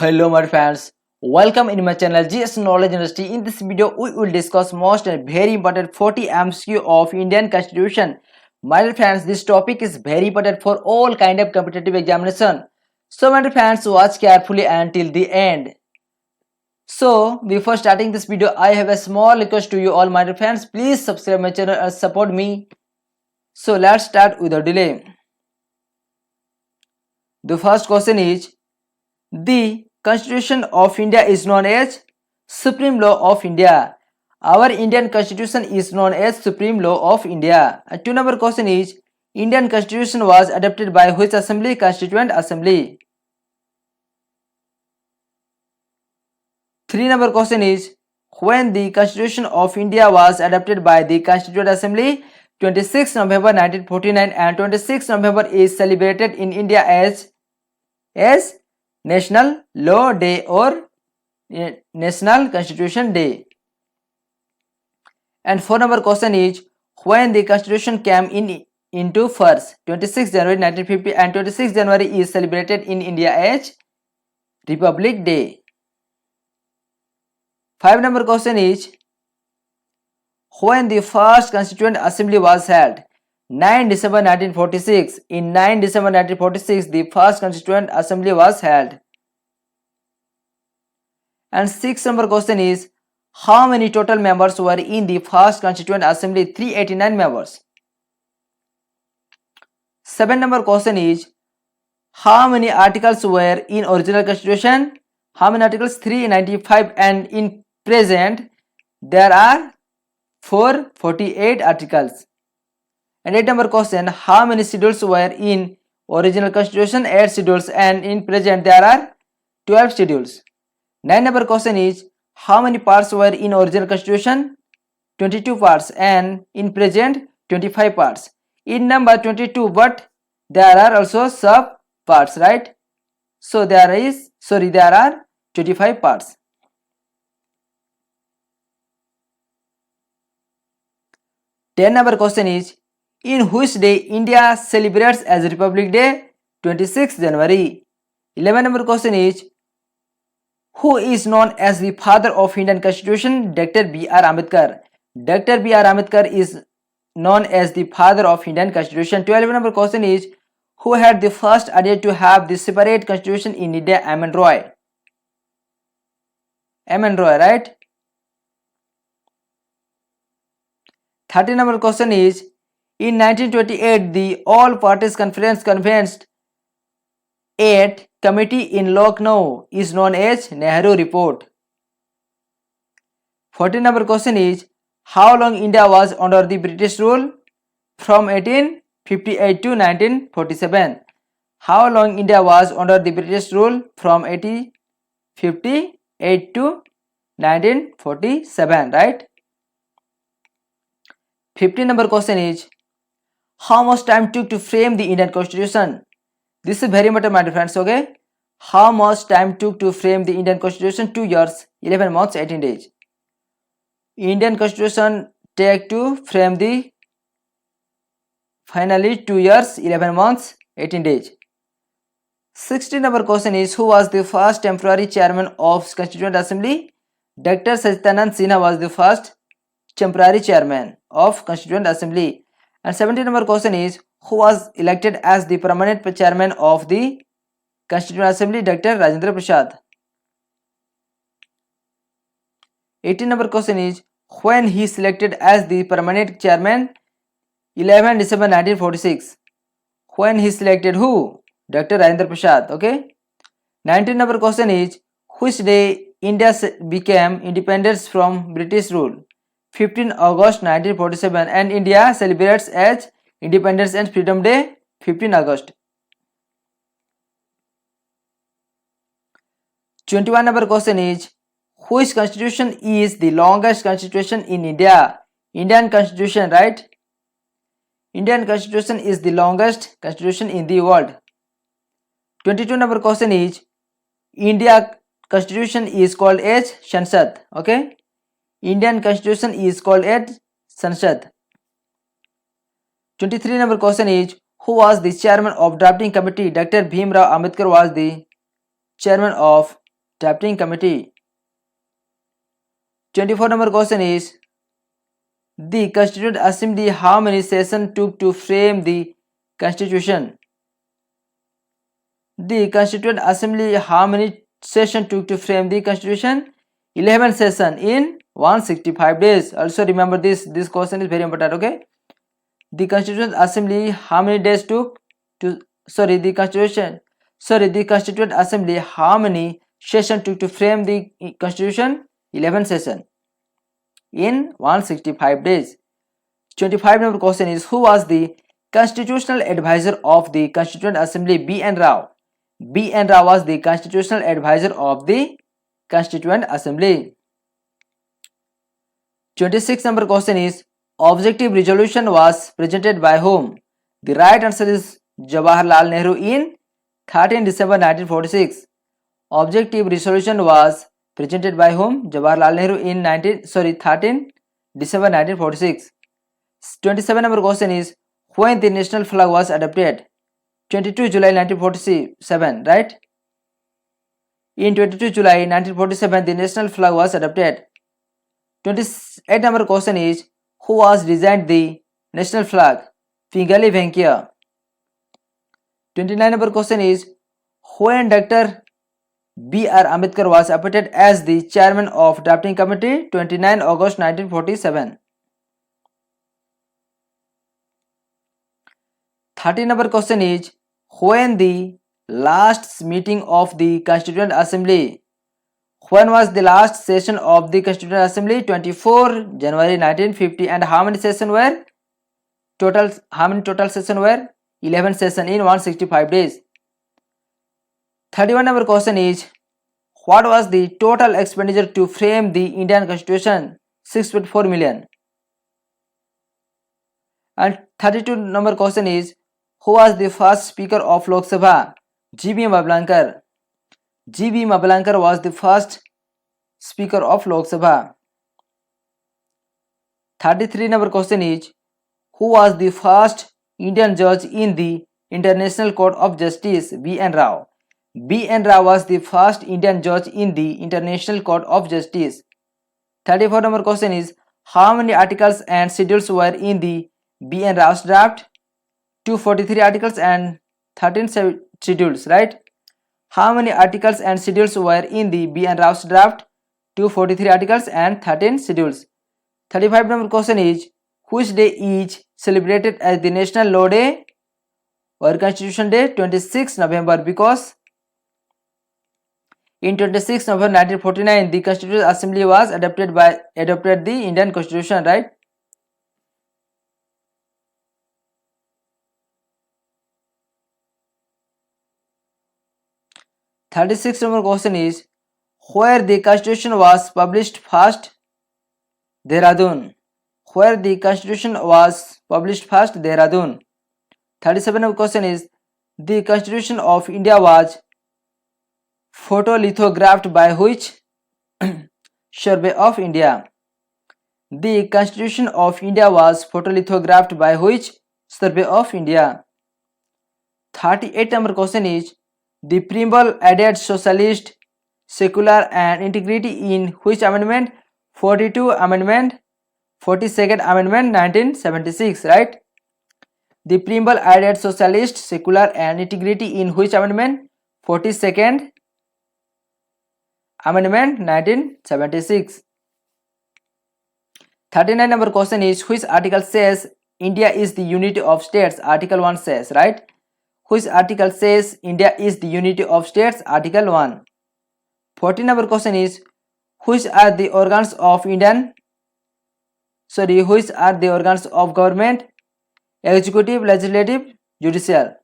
Hello my friends, welcome in my channel GS Knowledge Industry. In this video we will discuss most and very important 40 MCQ of Indian Constitution. My dear friends, this topic is very important for all kind of competitive examination. So my dear friends, watch carefully until the end. So before starting this video, I have a small request to you all my dear friends. Please subscribe my channel and support me. So let's start without delay. The first question is, the Constitution of India is known as Supreme Law of India. Our Indian Constitution is known as Supreme Law of India. And 2 number question is, Indian Constitution was adopted by which assembly? Constituent Assembly. 3 number question is, when the Constitution of India was adopted by the Constituent Assembly? 26 November 1949, and 26 November is celebrated in India as National Law Day or National Constitution Day. And 4 number question is, when the Constitution came into force? 26 January 1950, and 26 January is celebrated in India as Republic Day. 5 number question is, when the first Constituent Assembly was held? 9 December 1946. In 9 December 1946, the first Constituent Assembly was held. And 6 number question is, how many total members were in the first Constituent Assembly? 389 members. 7 number question is, how many articles were in original Constitution? How many articles? 395, and in present there are 448 articles. And 8 number question, how many schedules were in original Constitution? 8 schedules, and in present there are 12 schedules. 9 number question is, how many parts were in original Constitution? 22 parts, and in present 25 parts. In number 22, but there are also sub parts, right? So there are 25 parts. 10 number question is, in which day India celebrates as Republic Day? 26 January. 11 number question is, who is known as the father of Indian Constitution? Dr. B.R. Ambedkar. Dr. B.R. Ambedkar is known as the father of Indian Constitution. 12 number question is, who had the first idea to have the separate constitution in India? M.N. Roy. M.N. Roy, right? 13 number question is, in 1928, the All Parties Conference convened at committee in Lucknow is known as Nehru Report. 14 number question is, how long India was under the British rule? From 1858 to 1947. How long India was under the British rule? From 1858 to 1947, right? 15 number question is, how much time took to frame the Indian Constitution? This is very important, my dear friends, okay? How much time took to frame the Indian Constitution? 2 years, 11 months, 18 days. Indian Constitution take to frame the finally 2 years, 11 months, 18 days. 16 number question is, who was the first temporary chairman of Constituent Assembly? Dr. Sachidanand Sinha was the first temporary chairman of Constituent Assembly. And 17 number question is, who was elected as the permanent chairman of the Constituent Assembly? Dr. Rajendra Prasad. 18 number question is, when he selected as the permanent chairman? 11 December 1946. When he selected who? Dr. Rajendra Prasad. Okay. 19 number question is, which day India became independent from British rule? 15 August 1947, and India celebrates as Independence and Freedom Day 15 August. 21 number question is, which constitution is the longest constitution in India? Indian Constitution, right? Indian Constitution is the longest constitution in the world. 22 number question is, India Constitution is called as Sansad. Okay. Indian Constitution is called as Sansad. 23 number question is, who was the chairman of drafting committee? Dr. Bhim Rao Ambedkar was the chairman of drafting committee. 24 number question is, the Constituent Assembly how many sessions took to frame the Constitution? The Constituent Assembly how many sessions took to frame the Constitution? 11 sessions in 165 days. Also remember this question is very important. Okay, the Constituent Assembly how many days took to the Constituent Assembly how many sessions took to frame the Constitution? 11 sessions in 165 days. 25 number question is, who was the constitutional advisor of the Constituent Assembly? B. N. Rao. B. N. Rao was the constitutional advisor of the Constituent Assembly. 26 number question is, objective resolution was presented by whom? The right answer is Jawaharlal Nehru in 13 December 1946. Objective resolution was presented by whom? Jawaharlal Nehru in 13 December 1946. 27 number question is, when the national flag was adopted? 22 July 1947, right? In 22 July 1947, the national flag was adopted. 28 number question is, who was designed the national flag? Pingali Venkaiah. 29 number question is, when Dr. B.R. Ambedkar was appointed as the chairman of drafting committee? 29 August 1947. 30 number question is, when the last meeting of the Constituent Assembly? When was the last session of the Constituent Assembly? 24 January 1950. And how many sessions were? How many total sessions were? 11 sessions in 165 days. 31 number question is, what was the total expenditure to frame the Indian Constitution? 6.4 million. And 32 number question is, who was the first Speaker of Lok Sabha? G.B. Mablankar. G.B. Mablankar was the first Speaker of Lok Sabha. 33 number question is, who was the first Indian judge in the International Court of Justice? B. N. Rao. B. N. Rao was the first Indian judge in the International Court of Justice. 34 number question is, how many articles and schedules were in the B. N. Rao's draft? 243 articles and 13 schedules, right? How many articles and schedules were in the B. N. Rao's draft? 243 articles and 13 schedules. 35 number question is, which day is celebrated as the National Law Day or Constitution Day? 26 November, because in 26 November 1949 the Constituent Assembly was adopted the Indian Constitution, right? Thirty-six number question is, where the Constitution was published first? Dehradun. Where the Constitution was published first? Dehradun. 37 number question is, the Constitution of India was photolithographed by which? Survey of India. The Constitution of India was photolithographed by which? Survey of India. 38 number question is, the preamble added socialist, secular and integrity in which amendment? 42 amendment, 42nd amendment 1976, right? The preamble added socialist, secular and integrity in which amendment? 42nd amendment 1976. 39 number question is, which article says India is the unity of states? Article 1 says, right? Which article says India is the unity of states? Article 1. 14 number question is, which are the organs of government? Executive, legislative, judicial.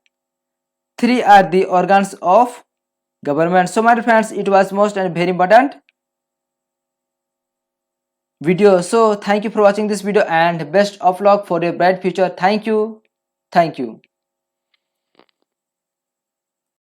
3 are the organs of government. So my friends, it was most and very important video. So thank you for watching this video and best of luck for your bright future. Thank you.